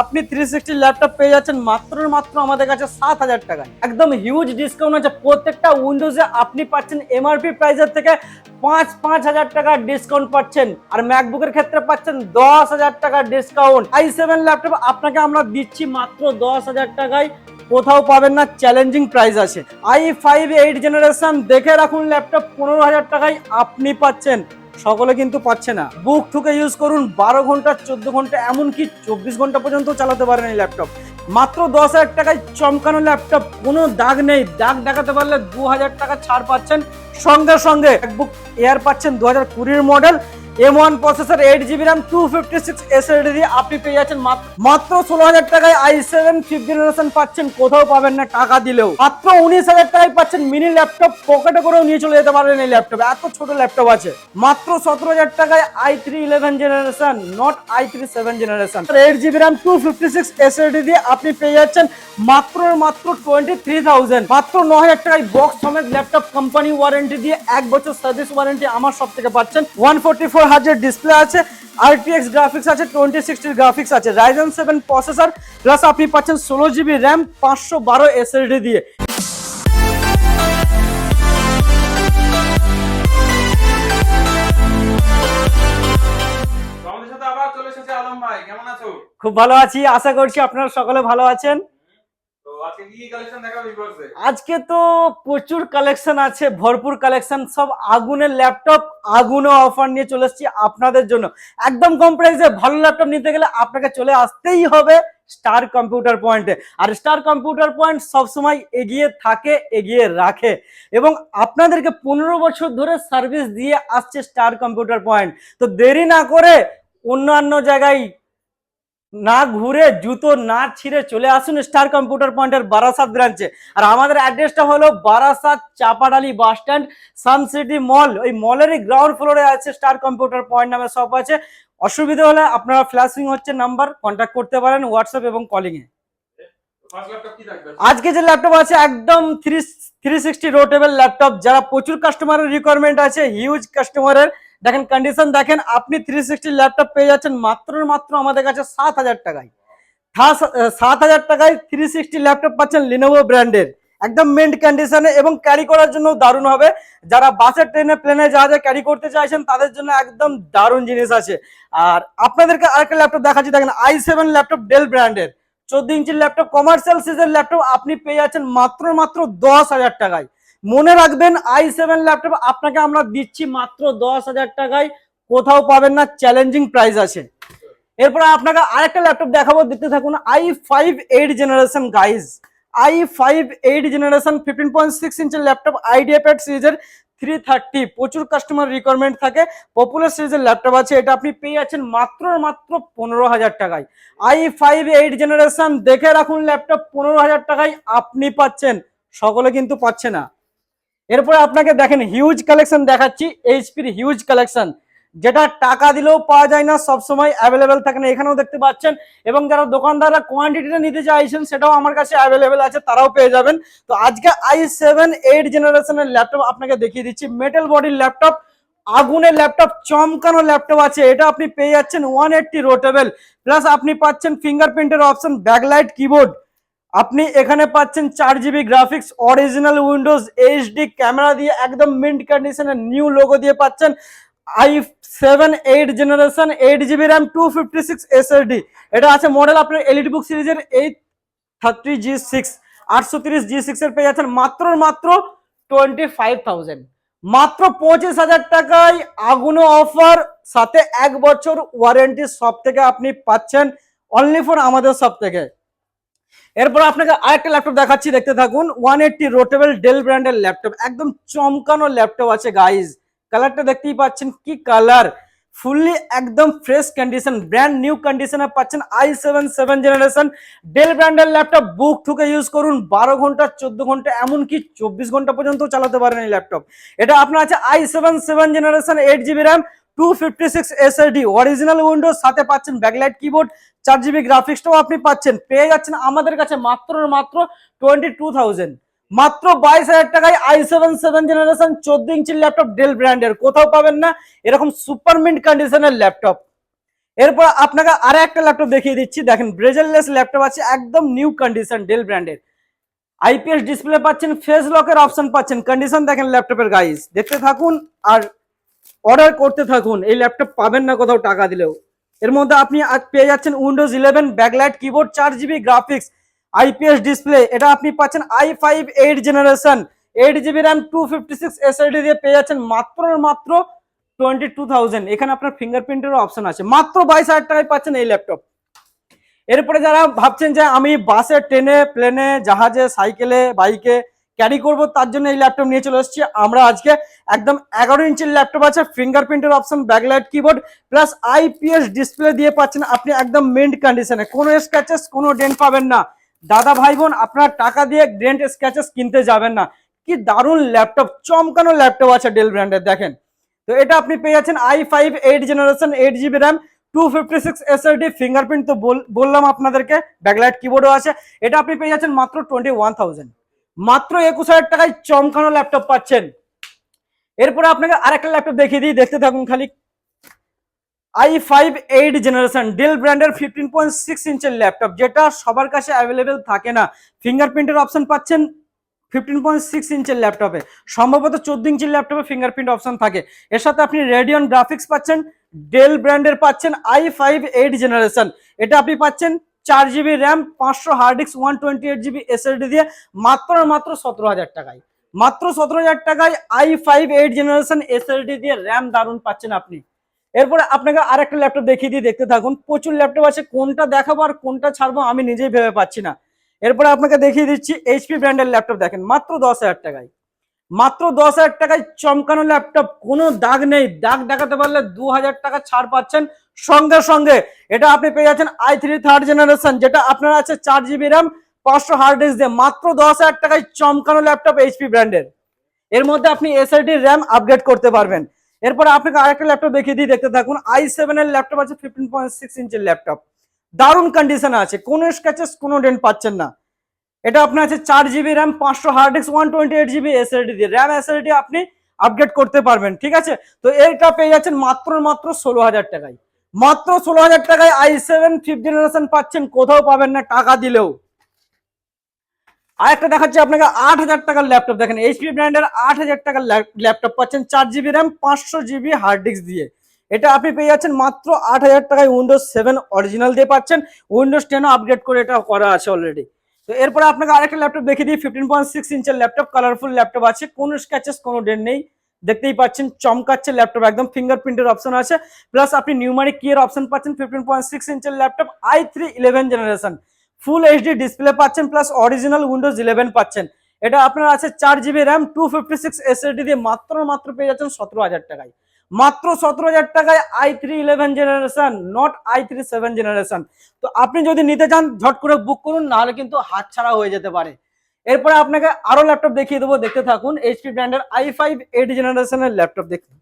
আপনি 360 ল্যাপটপ পেয়ে যাচ্ছেন মাত্র আমাদের কাছে 7,000 টাকায়। একদম হিউজ ডিসকাউন্ট আছে, প্রত্যেকটা উইন্ডোজে আপনি পাচ্ছেন এমআরপি প্রাইসের থেকে 5,000 টাকার ডিসকাউন্ট পাচ্ছেন। আর ম্যাকবুকের ক্ষেত্রে পাচ্ছেন 10,000 টাকার ডিসকাউন্ট। i7 ল্যাপটপ আপনাকে আমরা দিচ্ছি মাত্র 10,000 টাকায়, কোথাও পাবেন না, চ্যালেঞ্জিং প্রাইস আছে। i5 8 জেনারেশন দেখে রাখুন ল্যাপটপ 15,000 টাকায় আপনি পাচ্ছেন, সকলে কিন্তু পাচ্ছে না। বুক ঠুকে ইউজ করুন, 12 ঘন্টা 14 ঘন্টা এমনকি 24 ঘন্টা পর্যন্ত চালাতে পারেন এই ল্যাপটপ। মাত্র 10,000 টাকায় চমকানো ল্যাপটপ, কোনো দাগ নেই, দাগ দেখাতে পারলে 2,000 টাকা ছাড় পাচ্ছেন। সঙ্গে সঙ্গে ম্যাকবুক এয়ার পাচ্ছেন 2020 model, M1 processor, 8GB RAM, 256 SSD দিয়ে আপনি পেয়ে যাচ্ছেন মাত্র 16,000 টাকায়। i7 5th জেনারেশন পাচ্ছেন, কোথাও পাবেন না টাকা দিলেও। মাত্র 19,000 টাকায় পাচ্ছেন মিনি ল্যাপটপ, পকেটে করেও নিয়ে চলে যেতে পারবেন এই ল্যাপটপ, এত ছোট ল্যাপটপ আছে। মাত্র 17,000 টাকায় i3 11 generation, not i3 7 generation, 8GB RAM, 256 SSD দিয়ে আপনি পেয়ে যাচ্ছেন মাত্র 23,000। মাত্র 9,000 টাকায় বক্স সমেত ল্যাপটপ, কোম্পানি ওয়ারেন্টি দিয়ে 1 বছর সার্ভিস ওয়ারেন্টি আমার সব থেকে পাচ্ছেন। 144 হার্জের ডিসপ্লে আছে, RTX গ্রাফিক্স আছে, 2060 গ্রাফিক্স আছে, Ryzen 7 প্রসেসর, প্লাস আপনি পাচ্ছেন 16GB RAM, 512 SSD দিয়ে। খুব ভালো আছি, আশা করছি আপনারা সকলে ভালো আছেন। আজকে তো প্রচুর কালেকশন আছে, ভরপুর কালেকশন, সব আগুনের ল্যাপটপ, আগুনের অফার নিয়ে চলে এসেছি আপনাদের জন্য। একদম কম প্রাইসে ভালো ল্যাপটপ নিতে গেলে আপনাকে চলে আসতেই হবে স্টার কম্পিউটার পয়েন্টে। আর স্টার কম্পিউটার পয়েন্ট সবসময় এগিয়ে থাকে, এগিয়ে রাখে, এবং আপনাদেরকে 15 বছর ধরে সার্ভিস দিয়ে আসছে স্টার কম্পিউটার পয়েন্ট। তো দেরি না করে অন্যান্য জায়গায় না ঘুরে, জুতো না ছিঁড়ে চলে আসুন স্টার কম্পিউটার পয়েন্টের বারাসাত ব্রাঞ্চে। আর আমাদের অ্যাড্রেসটা হলো Barasat Chapadali bus stand, sun city mall, ওই মলেরই গ্রাউন্ড ফ্লোরে আছে স্টার কম্পিউটার পয়েন্ট নামে শপ আছে। অসুবিধা হলে আপনারা ফ্ল্যাশিং হচ্ছে নাম্বার, কন্ট্যাক্ট করতে পারেন হোয়াটসঅ্যাপ এবং কলিং এ। আজকে যে ল্যাপটপ আছে একদম 360 রোটেবল ল্যাপটপ, যারা প্রচুর কাস্টমারের রিকোয়ারমেন্ট আছে, হিউজ কাস্টমারের। দেখেন কন্ডিশন দেখেন, আপনি 360 ল্যাপটপ পেয়ে যাচ্ছেন মাত্র আমাদের কাছে 7,000 টাকায়। 7,000 টাকায় 360 ল্যাপটপ পাচ্ছেন লিনোভো ব্র্যান্ডের, একদম মিন্ট কন্ডিশনে, এবং ক্যারি করার জন্য দারুণ হবে। যারা বাসে, ট্রেনে, প্লেনে যা ক্যারি করতে চাইছেন তাদের জন্য একদম দারুণ জিনিস আছে। আর আপনাদেরকে আরেকটা ল্যাপটপ দেখাচ্ছি, দেখেন i7 ল্যাপটপ, ডেল ব্র্যান্ডের 14 ইঞ্চির ল্যাপটপ, কমার্শিয়াল সিজের ল্যাপটপ আপনি পেয়ে যাচ্ছেন মাত্র 10,000 টাকায়। মনে রাখবেন i7 ল্যাপটপ আপনাকে আমরা দিচ্ছি মাত্র 10,000 টাকায়, কোথাও পাবেন না, চ্যালেঞ্জিং প্রাইস আছে। এরপর আপনাকে আরেকটা ল্যাপটপ দেখাবো, দেখতে থাকুন। i5 8 generation guys, i5 8 generation 15.6 ইঞ্চের ল্যাপটপ, আইডিয়াপ্যাড সিরিজের 330, প্রচুর কাস্টমার রিকোয়ারমেন্ট থাকে, পপুলার সিরিজের ল্যাপটপ আছে। এটা আপনি পেয়ে যাচ্ছেন মাত্র 15,000 টাকায়। i5 8 জেনারেশন দেখে রাখুন ল্যাপটপ, 15,000 টাকায় আপনি পাচ্ছেন, সকলে কিন্তু পাচ্ছে না। এরপরে আপনাকে দেখেন হিউজ কালেকশন দেখাচ্ছি, এইচপির হিউজ কালেকশন, যেটা টাকা দিলেও পাওয়া যায় না, সবসময় অ্যাভেলেবেল থাকে না, এখানেও দেখতে পাচ্ছেন। এবং যারা দোকানদাররা কোয়ান্টিটিটা নিতে চাইছেন সেটাও আমার কাছে অ্যাভেলেবেল আছে, তারাও পেয়ে যাবেন। তো আজকে i7 8 জেনারেশনের ল্যাপটপ আপনাকে দেখিয়ে দিচ্ছি, মেটাল বডির ল্যাপটপ, আগুনের ল্যাপটপ, চমকানো ল্যাপটপ আছে। এটা আপনি পেয়ে যাচ্ছেন 180 রোটেবল, প্লাস আপনি পাচ্ছেন ফিঙ্গারপ্রিন্টের অপশন, ব্যাকলাইট কিবোর্ড, আপনি এখানে পাচ্ছেন 4GB graphics, original Windows HD camera দিয়ে, একদম মিন্ট কন্ডিশনের নিউ লোগো দিয়ে পাচ্ছেন i7 8 generation, 8GB RAM, 256 SSD। এটা আছে মডেল আপনার এলইডি বুক সিরিজের 830G6, 830G6 এর পেয়ে যাচ্ছেন মাত্র 25,000। মাত্র 25,000 টাকায় আগুনো অফার, সাথে 1 বছর ওয়ারেন্টি সব থেকে আপনি পাচ্ছেন অনলি ফর আমাদের সব থেকে। এরপর আপনাকে আরেকটা ল্যাপটপ দেখাচ্ছি, দেখতে থাকুন। 180 রোটেবল ডেল ব্র্যান্ডের ল্যাপটপ, একদম চমকানো ল্যাপটপ আছে গাইজ। কালারটা দেখতেই পাচ্ছেন, কি কালার, ফুললি একদম ফ্রেশ কন্ডিশন, ব্র্যান্ড নিউ কন্ডিশনে পাচ্ছেন i7 7 জেনারেশন ডেল ব্র্যান্ডের ল্যাপটপ। বুক ঠুকে ইউজ করুন, 12 ঘন্টা 14 ঘন্টা এমনকি 24 ঘন্টা পর্যন্ত চালাতে পারেন এই ল্যাপটপ। এটা আপনার আছে i7 7 generation, 8GB RAM, 256 SSD, original Windows, সাথে পাচ্ছেন ব্যাকলাইট কিবোর্ড, 4GB গ্রাফিক্সটাও আপনি পাচ্ছেন। পেয়ে যাচ্ছেন আমাদের কাছে মাত্র 22,000। মাত্র 22,000 টাকায় i7 7 জেনারেশন 14 ইঞ্চির ল্যাপটপ, ডেল ব্র্যান্ডের, কোথাও পাবেন না এরকম সুপার মিন্ট কন্ডিশনের ল্যাপটপ। এরপর আপনাকে আর একটা ল্যাপটপ দেখিয়ে দিচ্ছি, দেখেন ব্রেজেললেস ল্যাপটপ আছে, একদম নিউ কন্ডিশন, ডেল ব্র্যান্ডের। আইপিএস ডিসপ্লে পাচ্ছেন, ফেস লকের অপশন পাচ্ছেন, কন্ডিশন দেখেন ল্যাপটপের গাইস, দেখতে থাকুন আর অর্ডার করতে থাকুন, এই ল্যাপটপ পাবেন না কোথাও টাকা দিলেও। এর মধ্যে আপনি আজ পেয়ে যাচ্ছেন Windows 11 backlight keyboard, 4GB graphics, IPS display, এটা আপনি পাচ্ছেন i5 8 generation, 8GB RAM, 256 SSD দিয়ে পেয়ে যাচ্ছেন মাত্র 22,000। এখানে আপনার ফিঙ্গারপ্রিন্টেরও অপশন আছে, মাত্র 22,000 টাকায় পাচ্ছেন এই ল্যাপটপ। এরপরে যারা ভাবছেন যে আমি বাসে, ট্রেনে, প্লেনে, জাহাজে, সাইকেলে, বাইকে ক্যারি করব, তার জন্য এই ল্যাপটপ নিয়ে চলে এসেছি আমরা আজকে। একদম 11 ইঞ্চির ল্যাপটপ আছে, ফিঙ্গারপ্রিন্টের option, backlight keyboard plus IPS display দিয়ে পাচ্ছেন আপনি একদম মিন্ট কন্ডিশনে, কোনো স্ক্র্যাচেস, কোনো ডেন্ট পাবেন না। দাদা ভাই বোন, আপনার টাকা দিয়ে ডেন্ট স্ক্র্যাচেস কিনতে যাবেন না। কি দারুণ ল্যাপটপ, চমকানো ল্যাপটপ আছে ডেল ব্র্যান্ডের, দেখেন। তো এটা আপনি পেয়ে যাচ্ছেন i5 8 generation, 8GB RAM, 256 SSD, fingerprint তো বললাম আপনাদেরকে, ব্যাকলাইট কিবোর্ডও আছে। এটা আপনি পেয়ে যাচ্ছেন মাত্র 21,000, মাত্র 21,000 টাকায় চমকানো ল্যাপটপ পাচ্ছেন। এরপরে আপনাকে আরেকটা ল্যাপটপ দেখিয়ে দিই, দেখতে থাকুন খালি। i5 8 জেনারেশন, ডেল ব্র্যান্ডের 15.6 ইঞ্চের ল্যাপটপ, যেটা সবার কাছে অ্যাভেলেবেল থাকে না। ফিঙ্গারপ্রিন্টের অপশন পাচ্ছেন 15.6 ইঞ্চের ল্যাপটপে, সম্ভবত 14 ইঞ্চির ল্যাপটপে ফিঙ্গারপ্রিন্ট অপশন থাকে। এর সাথে আপনি রেডিয়ন গ্রাফিক্স পাচ্ছেন, ডেল ব্র্যান্ডের পাচ্ছেন i5 8 জেনারেশন, এটা আপনি পাচ্ছেন 4GB RAM, 500 hard disk, 128GB SSD দিয়ে মাত্র 17,000 টাকায়, মাত্র 17,000 টাকায় i5 8 জেনারেশন এসএসডি দিয়ে র্যাম দারুণ পাচ্ছেন আপনি। এরপরে আপনাকে আরেকটা ল্যাপটপ দেখিয়ে দিয়ে, দেখতে থাকুন। প্রচুর ল্যাপটপ আছে, কোনটা দেখাবো আর কোনটা ছাড়বো আমি নিজেই ভেবে পাচ্ছি না। এরপরে আপনাকে দেখিয়ে দিচ্ছি এইচপি ব্র্যান্ডের ল্যাপটপ, দেখেন মাত্র 10,000 টাকায়, মাত্র 10,000 টাকায় চমকানো ল্যাপটপ, কোনো দাগ নেই, দাগ দেখাতে পারলে 2,000 টাকা ছাড় পাচ্ছেন সঙ্গে সঙ্গে। এটা আপনি পেয়ে যাচ্ছেন i3 থার্ড জেনারেশন, যেটা আপনার আছে 4GB র্যাম, 500 হার্ড ডিস্ক দিয়ে মাত্র 10,000 টাকায় চমকানো ল্যাপটপ এইচপি ব্র্যান্ডের। এর মধ্যে আপনি এসএসডি র্যাম আপগ্রেড করতে পারবেন। এরপরে আপনাকে আরেকটা ল্যাপটপ দেখিয়ে দিই, দেখতে থাকুন। i7 এর ল্যাপটপ আছে, 15.6 ইঞ্চের ল্যাপটপ, দারুণ কন্ডিশনে আছে, কোনো স্ক্র্যাচেস, কোনো ডেন্ট পাচ্ছেন না। এটা আপনার আছে 4GB RAM, 500 hard disk, 128GB SSD দিয়ে, র্যাম এসএসডি আপনি আপগ্রেড করতে পারবেন, ঠিক আছে। তো এটা পেয়ে যাচ্ছেন মাত্র 16,000 টাকায়, মাত্র 16,000 টাকায় i7 5th জেনারেশন পাচ্ছেন, কোথাও পাবেন না টাকা দিলেও। আরেকটা দেখাচ্ছি আপনাকে 8,000 টাকার ল্যাপটপ, দেখেন এইচপি ব্র্যান্ডের 8,000 টাকার ল্যাপটপ পাচ্ছেন, 4GB RAM, 500GB hard disk দিয়ে। এটা আপনি পেয়ে যাচ্ছেন মাত্র 8,000 টাকায়, উইন্ডোজ 7 অরিজিনাল দিয়ে পাচ্ছেন, উইন্ডোজ 10 আপগ্রেড করে এটা করা আছে অলরেডি। তো এরপরে আপনাকে আরেকটা ল্যাপটপ দেখিয়ে দিই, 15.6 ইঞ্চের ল্যাপটপ, কালারফুল ল্যাপটপ আছে, কোনো স্ক্র্যাচেস, কোনো ডেন্ট নেই, দেখতেই পাচ্ছেন চমকাচ্ছে ল্যাপটপ, একদম ফিঙ্গারপ্রিন্টের অপশন আছে, প্লাস আপনি নিউমারিক কি এর অপশন পাচ্ছেন। 15.6 ইঞ্চের laptop, i3 11 generation, full HD display পাচ্ছেন, প্লাস অরিজিনাল উইন্ডোজ 11 পাচ্ছেন। এটা আপনার আছে 4GB র্যাম, 256 এসএসডি দিয়ে মাত্র পেয়ে যাচ্ছেন 17,000 টাকায়, মাত্র 17,000 টাকায় i3 11 generation, not i3 7 generation. তো আপনি যদি নিতে চান ঝট করে বুক করুন, নাহলে কিন্তু হাতছাড়া হয়ে যেতে পারে। এরপরে আপনাকে আরো ল্যাপটপ দেখিয়ে দেবো, দেখতে থাকুন। এইচপি ব্র্যান্ডের i5 8 জেনারেশনের ল্যাপটপ দেখুন,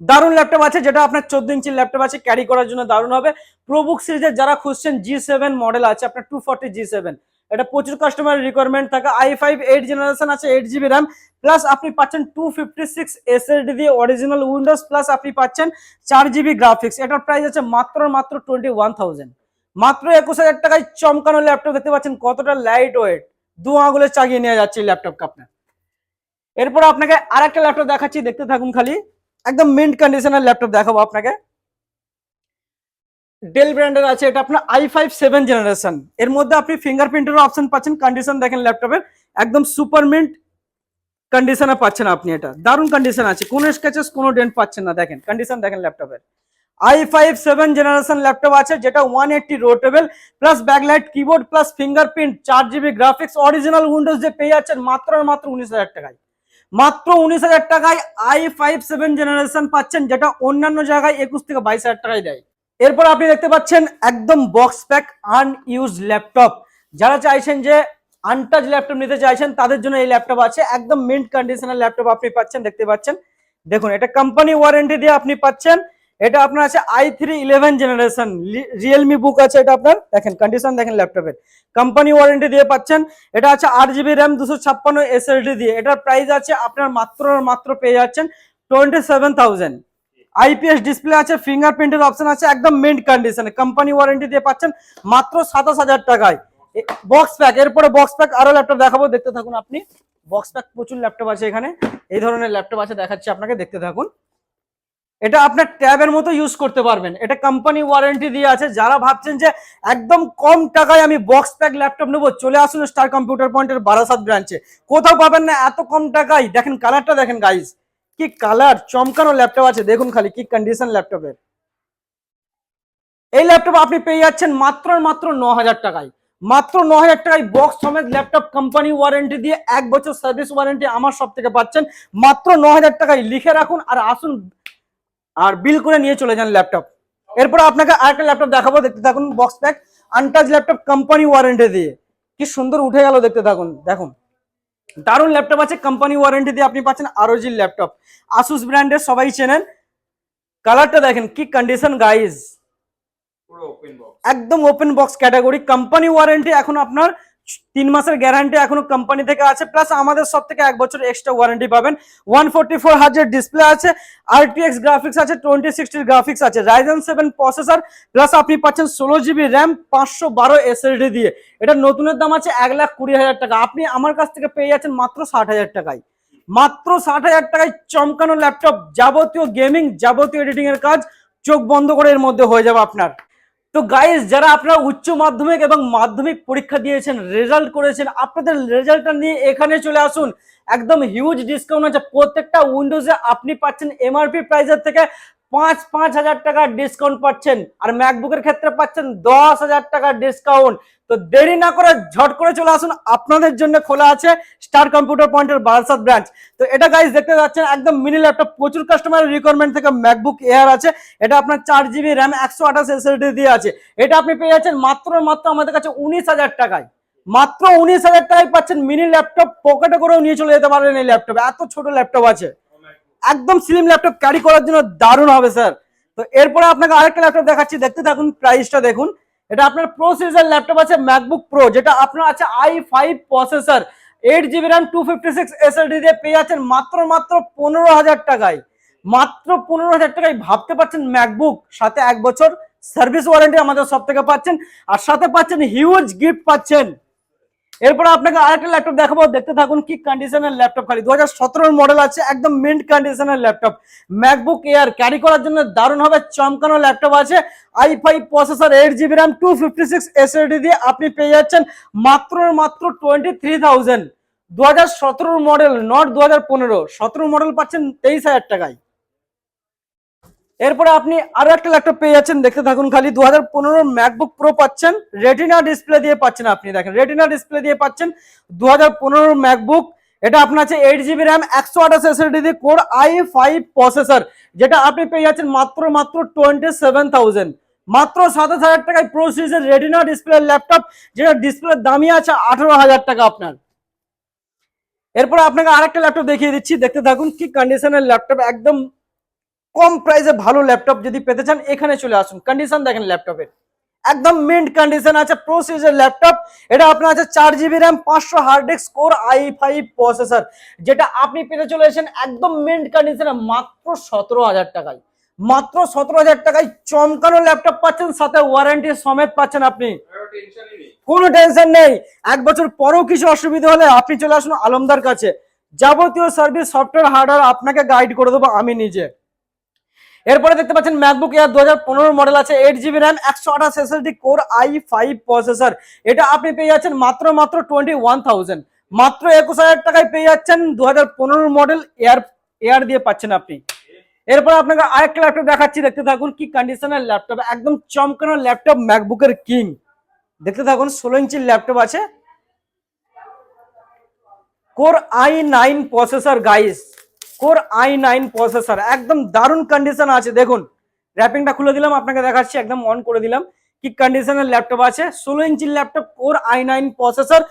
দারুণ ল্যাপটপ আছে, যেটা আপনার 14 ইঞ্চির ল্যাপটপ আছে, ক্যারি করার জন্য দারুণ হবে। প্রোবুক সিরিজের যারা খুঁজছেন, G7 মডেল আছে আপনার, 240 G7, এটা প্রচুর কাস্টমার রিকোয়ারমেন্ট থাকে। i5 8 জেনারেশন আছে, 8GB র্যাম, প্লাস আপনি পাচ্ছেন 256 এসএসডি দিয়ে অরিজিনাল উইন্ডোজ, প্লাস আপনি পাচ্ছেন 4GB গ্রাফিক্স। এটার প্রাইস আছে মাত্র 21,000, মাত্র 21,000 টাকায় চমকানো ল্যাপটপ, দেখতে পাচ্ছেন কতটা লাইট ওয়েট, 2 আঙুলে চাগিয়ে নিয়ে যাচ্ছে এই ল্যাপটপটা আপনার। এরপর আপনাকে আরেকটা ল্যাপটপ দেখাচ্ছি, দেখতে থাকুন খালি, একদম মিন্ট কন্ডিশনের ল্যাপটপ দেখাবো আপনাকে। ডেল ব্র্যান্ডের আছে, এটা আপনার i5 7 জেনারেশন, এর মধ্যে আপনি ফিঙ্গারপ্রিন্টের অপশন পাচ্ছেন, কন্ডিশন দেখেন ল্যাপটপের একদম সুপার মিন্ট কন্ডিশনে পাচ্ছেন আপনি, এটা দারুণ কন্ডিশন আছে, কোনো স্ক্র্যাচেস, কোনো ডেন্ট পাচ্ছেন না, দেখেন কন্ডিশন দেখেন ল্যাপটপের। i5 7 জেনারেশন ল্যাপটপ আছে, যেটা 180 রোটেবল, plus backlight keyboard, plus fingerprint, 4GB graphics, original Windows যে পেয়ে যাচ্ছেন মাত্র 19,000 টাকায়, মাত্র 19,000 টাকায় i5 7 জেনারেশন পাচ্ছেন, যেটা অন্যান্য জায়গায় 21 থেকে 22,000 টাকায় দেয়। এরপর আপনি দেখতে পাচ্ছেন একদম বক্স প্যাক আনইউজ ল্যাপটপ, যারা চাইছেন যে আনটাচ ল্যাপটপ নিতে চাইছেন, তাদের জন্য এই ল্যাপটপ আছে, একদম মিন্ট কন্ডিশনের ল্যাপটপ আপনি পাচ্ছেন, দেখতে পাচ্ছেন। দেখুন, এটা কোম্পানি ওয়ারেন্টি দিয়ে আপনি পাচ্ছেন। এটা আপনার আছে i3 11 জেনারেশন, রিয়েলমি বুক আছে, এটা আপনার দেখেন কন্ডিশন দেখেন ল্যাপটপের, কোম্পানি ওয়ারেন্টি দিয়ে পাচ্ছেন। এটা আছে 8GB র্যাম, 256 এসএসডি দিয়ে, এটার প্রাইস আছে আপনার মাত্র পেয়ে যাচ্ছেন 27,000, আইপিএস ডিসপ্লে আছে, ফিঙ্গারপ্রিন্টের অপশন আছে, একদম মিন্ট কন্ডিশনে কোম্পানি ওয়ারেন্টি দিয়ে পাচ্ছেন মাত্র 27,000 টাকায়। বক্স প্যাক, এরপরে বক্স প্যাক আরো ল্যাপটপ দেখাবো, দেখতে থাকুন আপনি। বক্স প্যাক প্রচুর ল্যাপটপ আছে এখানে, এই ধরনের ল্যাপটপ আছে, দেখাচ্ছি আপনাকে, দেখতে থাকুন। এটা আপনার ট্যাবের মতো ইউজ করতে পারবেন, এটা কোম্পানি ওয়ারেন্টি দিয়ে আছে। যারা ভাবছেন যে একদম কম টাকায় আমি বক্স প্যাক ল্যাপটপ নেবো, চলে আসুন স্টার কম্পিউটার পয়েন্টের বারাসাত ব্রাঞ্চে, কোথাও পাবেন না এত কম টাকায়। দেখেন কালারটা দেখেন গাইস, কি কালার, চমকানো ল্যাপটপ আছে, দেখুন খালি কি কন্ডিশন ল্যাপটপের। এই ল্যাপটপ আপনি পেয়ে যাচ্ছেন মাত্র 9,000 টাকায়, মাত্র 9,000 টাকায় বক্স সমেত ল্যাপটপ কোম্পানি ওয়ারেন্টি দিয়ে, 1 বছর সার্ভিস ওয়ারেন্টি আমার সব থেকে পাচ্ছেন মাত্র 9,000 টাকায়। লিখে রাখুন আর আসুন আর বিল করে নিয়ে চলে যান ল্যাপটপ। এরপর আপনাকে আরেকটা ল্যাপটপ দেখাবো, দেখতে থাকুন। Box pack untouch laptop company warranty দিয়ে, কি সুন্দর উঠে গেল, দেখতে থাকুন। দেখুন দারুণ ল্যাপটপ আছে, কোম্পানি ওয়ারেন্টি দিয়ে আপনি পাচ্ছেন ROG ল্যাপটপ, আসুস ব্র্যান্ডের, সবাই চেনেন। কালারটা দেখেন কি কন্ডিশন গাইজ, একদম open box category, company warranty এখন আপনার 3 মাসের গ্যারান্টি এখনো কোম্পানি থেকে আছে, প্লাস আমাদের সব থেকে 1 বছর এক্সট্রা ওয়ারেন্টি পাবেন। 144 হার্জের ডিসপ্লে আছে, RTX গ্রাফিক্স আছে, 2060 গ্রাফিক্স আছে, Ryzen 7 প্রসেসর, প্লাস আপনি পাচ্ছেন 16 GB র্যাম 512 SSD দিয়ে। এটা নতুনের দাম আছে 1,20,000 টাকা, আপনি আমার কাছ থেকে পেয়ে যাচ্ছেন মাত্র 60,000 টাকায়, মাত্র 60,000 টাকায় চমকানো ল্যাপটপ। যাবতীয় গেমিং, যাবতীয় এডিটিং এর কাজ চোখ বন্ধ করে এর মধ্যে হয়ে যাবে আপনার। তো গাইস, যারা আপনারা উচ্চ মাধ্যমিক এবং মাধ্যমিক পরীক্ষা দিয়েছেন, রেজাল্ট করেছেন, আপনাদের রেজাল্টটা নিয়ে এখানে চলে আসুন, একদম হিউজ ডিসকাউন্ট আছে। প্রত্যেকটা উইন্ডোজে আপনি পাচ্ছেন MRP প্রাইসের থেকে 5,000 টাকার ডিসকাউন্ট পাচ্ছেন, আর ম্যাকবুকের ক্ষেত্রে পাচ্ছেন 10,000 টাকার ডিসকাউন্ট। তো দেরি না করে ঝট করে চলে আসুন, আপনাদের জন্য খোলা আছে স্টার কম্পিউটার পয়েন্টের বারাসাত ব্রাঞ্চ। তো এটা গাইস দেখতে পাচ্ছেন একদম মিনি ল্যাপটপ, প্রচুর কাস্টমারের রিকোয়ারমেন্ট থেকে ম্যাকবুক এয়ার আছে, এটা আপনার 4 GB র্যাম 128 SSD দিয়ে আছে। এটা আপনি পেয়ে যাচ্ছেন মাত্র আমাদের কাছে 19,000 টাকায়, মাত্র 19,000 টাকায় পাচ্ছেন মিনি ল্যাপটপ, পকেটে করেও নিয়ে চলে যেতে পারবেন এই ল্যাপটপ, এত ছোট ল্যাপটপ আছে, একদম স্লিম ল্যাপটপ, ক্যারি করার জন্য দারুণ হবে স্যার। তো এরপরে আপনাকে আরেকটা ল্যাপটপ দেখাচ্ছি, দেখতে থাকুন, প্রাইসটা দেখুন। এটা আপনার প্রো সিরিজের ল্যাপটপ আছে, ম্যাকবুক প্রো, যেটা আপনার আছে i5 processor, 8 GB RAM 256 SSD দিয়ে পেয়ে যাচ্ছেন মাত্র 15,000 টাকায়, মাত্র 15,000 টাকায়। ভাবতে পারছেন ম্যাকবুক, সাথে 1 বছর সার্ভিস ওয়ারেন্টি আমাদের সব থেকে পাচ্ছেন, আর সাথে পাচ্ছেন হিউজ গিফট পাচ্ছেন। এরপর আপনাকে আরেকটা ল্যাপটপ দেখাবো, দেখতে থাকুন। কি কন্ডিশনের ল্যাপটপ, খালি 2017 মডেল আছে, একদম মিন্ট কন্ডিশনের ল্যাপটপ, ম্যাকবুক এয়ার, ক্যারি করার জন্য দারুণ হবে, চমকানো ল্যাপটপ আছে। i5 processor, 8 GB RAM 256 SSD দিয়ে আপনি পেয়ে যাচ্ছেন মাত্র 23,000। 2017 মডেল, নট 2015, 17 মডেল পাচ্ছেন 23,000 টাকায়। এরপরে আপনি আরো একটা ল্যাপটপ পেয়ে যাচ্ছেন, দেখতে থাকুন খালি। 2015 ম্যাকবুক প্রো পাচ্ছেন, রেটিনা ডিসপ্লে দিয়ে পাচ্ছেন, আপনি দেখেন রেটিনা ডিসপ্লে দিয়ে পাচ্ছেন 2015 ম্যাকবুক। এটা আপনার আছে 8 GB র্যাম 128 SSD দিয়ে, কোর i5 প্রসেসর, যেটা আপনি পেয়ে যাচ্ছেন মাত্র 27,000, মাত্র 27,000 টাকায় প্রো সিরিজের রেটিনা ডিসপ্লে ল্যাপটপ, যেটা ডিসপ্লের দামই আছে 18,000 টাকা আপনার। এরপর আপনাকে আরেকটা ল্যাপটপ দেখিয়ে দিচ্ছি, দেখতে থাকুন। কি কন্ডিশনের ল্যাপটপ, একদম কম প্রাইসে ভালো ল্যাপটপ যদি পেতে চান এখানে চলে আসুন। কন্ডিশন দেখেন ল্যাপটপের, একদম মিন্ট কন্ডিশন আছে, প্রো সিরিজের ল্যাপটপ। এটা আপনার আছে 4 GB RAM 500 hard disk, core i5 processor, যেটা আপনি পেতে চলে এসেছেন একদম মিন্ট কন্ডিশনে মাত্র 17,000 টাকায়, মাত্র 17,000 টাকায় চমকানো ল্যাপটপ পাচ্ছেন, সাথে ওয়ারেন্টি সমেত পাচ্ছেন আপনি, কোনো টেনশন নেই। 1 বছর পরেও কিছু অসুবিধা হলে আপনি চলে আসুন আলমদার কাছে, যাবতীয় সার্ভিস, সফটওয়্যার, হার্ডওয়্যার আপনাকে গাইড করে দেবো আমি নিজে। এরপরে দেখতে পাচ্ছেন ম্যাকবুক এয়ার 2015 মডেল আছে, 8 GB RAM 128 SSD, core i5 processor, এটা আপনি পেয়ে যাচ্ছেন মাত্র 21,000, মাত্র 21,000 টাকায় পেয়ে যাচ্ছেন 2015 মডেল এয়ার দিয়ে পাচ্ছেন আপনি। এরপর আপনাকে আরেকটা ল্যাপটপ দেখাচ্ছি, দেখতে থাকুন। কি কন্ডিশনের ল্যাপটপ, একদম চমকানো ল্যাপটপ, ম্যাকবুকের কিং, দেখতে থাকুন। 16 ইঞ্চির ল্যাপটপ আছে, core i9 processor guys, core i9 processor, একদম দারুণ কন্ডিশন আছে। দেখুন র্যাপিংটা খুলে দিলাম আপনাকে দেখাচ্ছি, একদম অন করে দিলাম। কি কন্ডিশনের ল্যাপটপ আছে, 16 ইঞ্চির laptop, core i9 processor,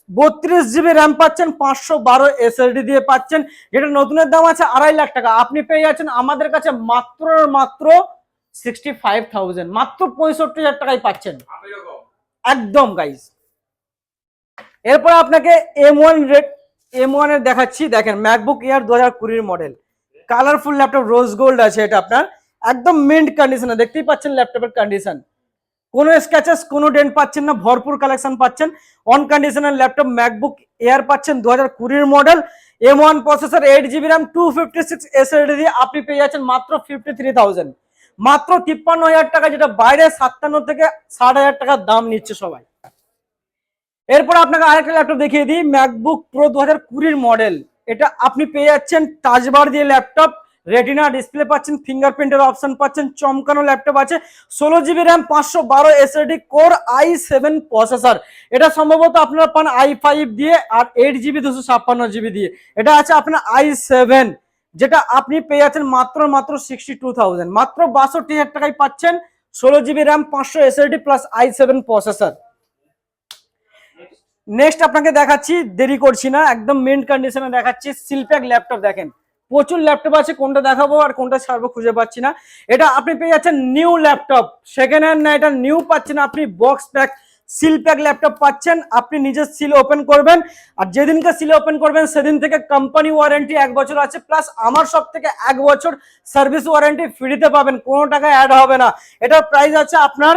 32 GB RAM পাচ্ছেন, 512 SSD দিয়ে পাচ্ছেন, যেটা নতুনের দাম আছে 2.5 লাখ টাকা, আপনি পেয়ে যাচ্ছেন আমাদের কাছে মাত্র 65,000, মাত্র 65,000 টাকায় পাচ্ছেন একদম গাইস। এরপর আপনাকে M1 এর দেখাচ্ছি, দেখেন MacBook air 2020 model, colourful laptop, rose gold আছে এটা আপনার, একদম মিন্ট কন্ডিশনে, দেখতেই পাচ্ছেন ল্যাপটপের কন্ডিশন, কোনো স্ক্র্যাচেস কোনো ডেন্ট পাচ্ছেন না, ভরপুর কালেকশন পাচ্ছেন। অন কন্ডিশনের ল্যাপটপ ম্যাকবুক এয়ার পাচ্ছেন 2020 model, M1 processor, 8GB RAM, 256 SSD দিয়ে আপনি পেয়ে যাচ্ছেন মাত্র 53,000, মাত্র 53,000 টাকা, যেটা বাইরে 57 থেকে 60,000 টাকার দাম নিচ্ছে সবাই। এরপর আপনাকে আরেকটা ল্যাপটপ দেখিয়ে দিই, ম্যাকবুক প্রো 2020 মডেল, এটা আপনি পেয়ে যাচ্ছেন টাচবার দিয়ে ল্যাপটপ, রেটিনা ডিসপ্লে পাচ্ছেন, ফিঙ্গারপ্রিন্টের অপশন পাচ্ছেন, চমকানো ল্যাপটপ আছে, 16GB RAM, 512 SSD, core i7 processor, এটা সম্ভবত আপনারা পান i5 দিয়ে, আর 8GB 256GB দিয়ে, এটা আছে আপনার i7, যেটা আপনি পেয়ে যাচ্ছেন মাত্র 62,000, মাত্র 62,000 টাকায় পাচ্ছেন 16GB RAM, 500 SSD plus i7 processor. Next আপনাকে দেখাচ্ছি, দেরি করছি না, একদম মিন্ট কন্ডিশনে দেখাচ্ছি, সিলপ্যাক ল্যাপটপ। দেখেন প্রচুর ল্যাপটপ আছে, কোনটা দেখাবো আর কোনটা ছাড়বো খুঁজে পাচ্ছি না। এটা আপনি পেয়ে যাচ্ছেন নিউ ল্যাপটপ, সেকেন্ড হ্যান্ড না, এটা নিউ পাচ্ছেন আপনি, বক্স প্যাক সিলপ্যাক ল্যাপটপ পাচ্ছেন, আপনি নিজের সিল ওপেন করবেন, আর যেদিনকে সিল ওপেন করবেন সেদিন থেকে কোম্পানি ওয়ারেন্টি 1 বছর আছে, প্লাস আমার সব থেকে 1 বছর সার্ভিস ওয়ারেন্টি ফ্রিতে পাবেন, কোনো টাকা অ্যাড হবে না। এটার প্রাইস আছে আপনার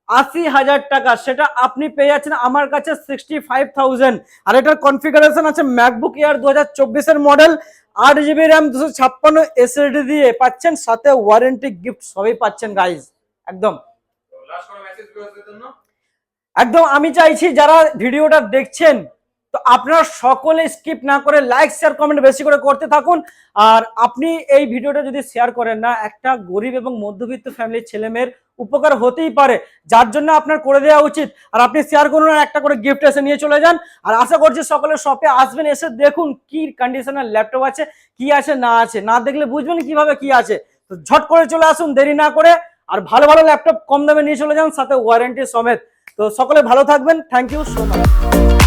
80,000 টাকা, সেটা আপনি পেয়ে যাচ্ছেন আমার কাছে 65,000। আর এটার কনফিগারেশন আছে MacBook air 2024 model, 8GB RAM, 256 SSD দিয়ে পাচ্ছেন, সাথে ওয়ারেন্টি গিফট সবই পাচ্ছেন গাইজ। একদম একদম আমি চাইছি যারা ভিডিওটা দেখছেন, তো আপনারা সকলে স্কিপ না করে লাইক শেয়ার কমেন্ট বেশি করে করতে থাকুন। আর আপনি এই ভিডিওটা যদি শেয়ার করেন না, একটা গরিব এবং মধ্যবিত্ত ফ্যামিলির ছেলে মেয়ের উপকার হতেই পারে, যার জন্য আপনার করে দেওয়া উচিত। আর আপনি শেয়ার করুন, আর একটা করে গিফট এসে নিয়ে চলে যান। আর আশা করছি সকলে শপে আসবেন, এসে দেখুন কি কন্ডিশনের ল্যাপটপ আছে, কি আছে না আছে, না দেখলে বুঝবেন কিভাবে কি আছে। তো ঝট করে চলে আসুন দেরি না করে, আর ভালো ভালো ল্যাপটপ কম দামে নিয়ে চলে যান, সাথে ওয়ারেন্টি সমেত। তো সকলে ভালো থাকবেন, থ্যাংক ইউ সো মাচ।